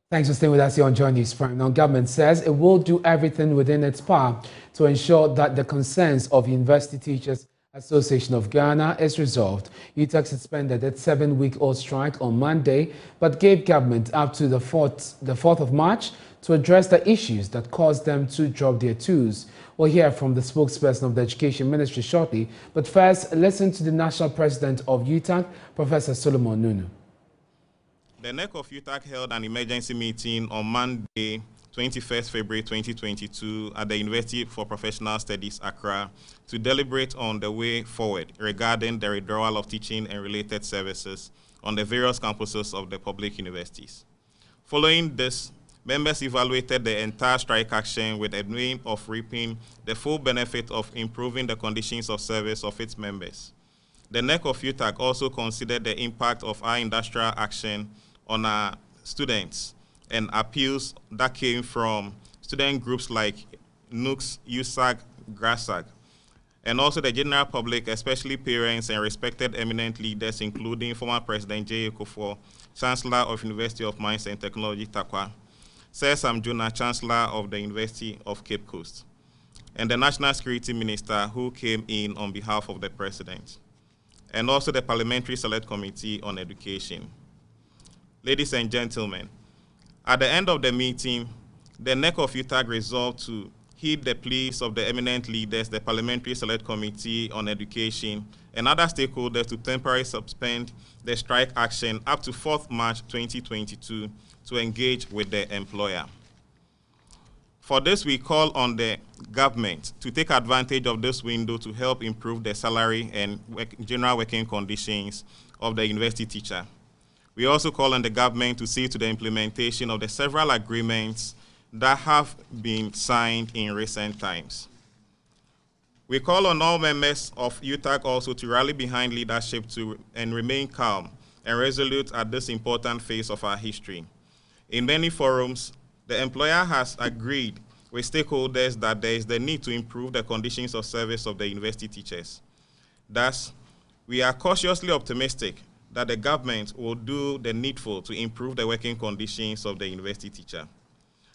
Thanks for staying with us here on Joy News Prime. Now, government says it will do everything within its power to ensure that the concerns of University Teachers Association of Ghana is resolved. UTAG suspended its 7-week-old strike on Monday, but gave government up to the 4th of March to address the issues that caused them to drop their tools. We'll hear from the spokesperson of the Education Ministry shortly, but first, listen to the National President of UTAG, Professor Solomon Nunu. The NEC of UTAG held an emergency meeting on Monday, 21st February 2022 at the University for Professional Studies, Accra, to deliberate on the way forward regarding the withdrawal of teaching and related services on the various campuses of the public universities. Following this, members evaluated the entire strike action with the aim of reaping the full benefit of improving the conditions of service of its members. The NEC of UTAG also considered the impact of our industrial action on our students and appeals that came from student groups like NUCS, USAG, GRASAG, and also the general public, especially parents and respected eminent leaders, including former President J. Kufuor, Chancellor of University of Mines and Technology, Takwa, Sir Sam Juna, Chancellor of the University of Cape Coast, and the National Security Minister, who came in on behalf of the President, and also the Parliamentary Select Committee on Education. Ladies and gentlemen, at the end of the meeting, the NEC of UTAG resolved to heed the pleas of the eminent leaders, the Parliamentary Select Committee on Education, and other stakeholders to temporarily suspend the strike action up to 4th March 2022 to engage with the employer. For this, we call on the government to take advantage of this window to help improve the salary and general working conditions of the university teacher. We also call on the government to see to the implementation of the several agreements that have been signed in recent times. We call on all members of UTAG also to rally behind leadership and remain calm and resolute at this important phase of our history. In many forums, the employer has agreed with stakeholders that there is the need to improve the conditions of service of the university teachers. Thus, we are cautiously optimistic that the government will do the needful to improve the working conditions of the university teacher.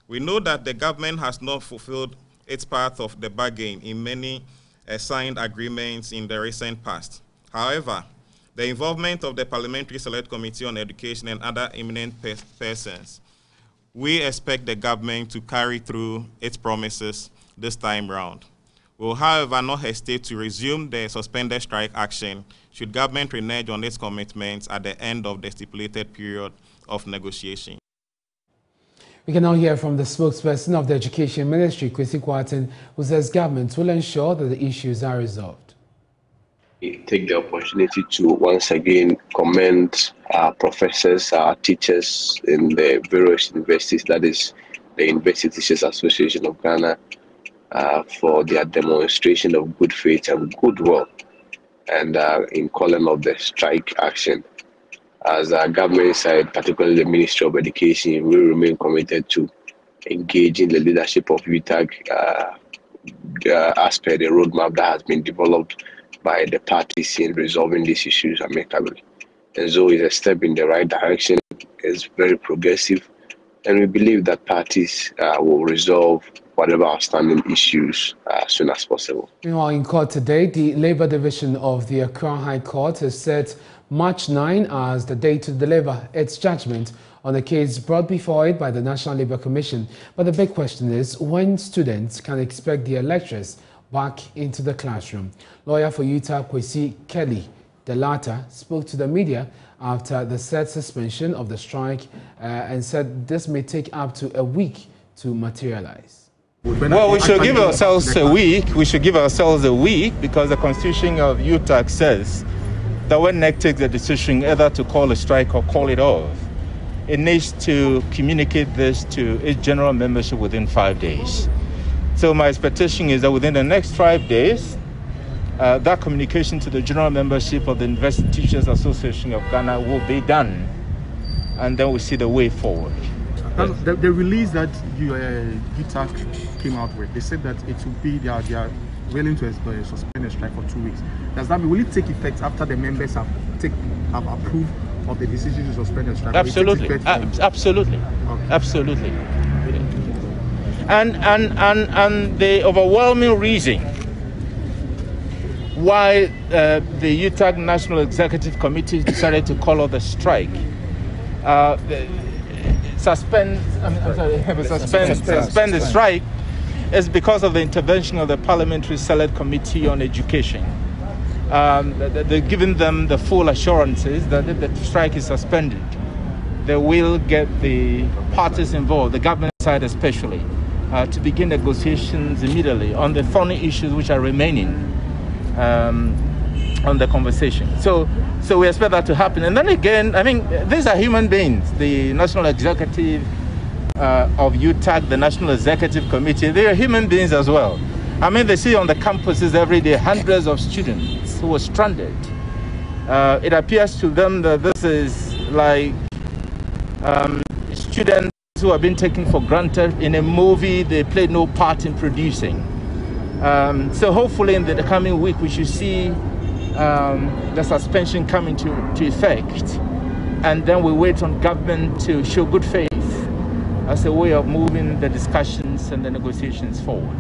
We know that the government has not fulfilled its part of the bargain in many signed agreements in the recent past. However, the involvement of the Parliamentary Select Committee on Education and other eminent persons, we expect the government to carry through its promises this time round. We will, however, not hesitate to resume the suspended strike action should government renege on its commitments at the end of the stipulated period of negotiation. We can now hear from the spokesperson of the Education Ministry, Kwesi Kwarteng, who says government will ensure that the issues are resolved. We take the opportunity to once again commend our professors, our teachers in the various universities, that is the University Teachers Association of Ghana, for their demonstration of good faith and goodwill, and in calling of the strike action. As our government side, particularly the Ministry of Education, we remain committed to engaging the leadership of UTAG as per the roadmap that has been developed by the parties in resolving these issues amicably. And so it's a step in the right direction. It's very progressive, and we believe that parties will resolve whatever outstanding issues as soon as possible. Meanwhile, in court today, the Labour Division of the Accra High Court has set March 9 as the date to deliver its judgment on the case brought before it by the National Labour Commission. But the big question is when students can expect their lecturers back into the classroom. Lawyer for UTAG, Kwesi Kelly, the latter, spoke to the media after the said suspension of the strike and said this may take up to a week to materialize. Well, we should give ourselves a week. We should give ourselves a week because the Constitution of UTAG says that when NEC takes the decision either to call a strike or call it off, it needs to communicate this to its general membership within 5 days. So my expectation is that within the next 5 days, that communication to the general membership of the University Teachers Association of Ghana will be done, and then we see the way forward. The release that UTAG came out with, they said that it will be they are willing to suspend the strike for 2 weeks. Does that mean will it take effect after the members have approved of the decision to suspend the strike? Absolutely, absolutely, Okay. absolutely. And the overwhelming reason why the UTAG National Executive Committee decided to call off the strike, suspend the strike, is because of the intervention of the Parliamentary Select Committee on Education. They've given them the full assurances that if the strike is suspended, they will get the parties involved, the government side especially, to begin negotiations immediately on the thorny issues which are remaining on the conversation. So we expect that to happen. And then again, I mean, these are human beings. The National Executive of UTAG, the National Executive Committee, they are human beings as well. I mean, they see on the campuses every day hundreds of students who are stranded. It appears to them that this is like students who have been taken for granted in a movie they played no part in producing. So hopefully in the coming week we should see the suspension come into effect, and then we wait on government to show good faith as a way of moving the discussions and the negotiations forward.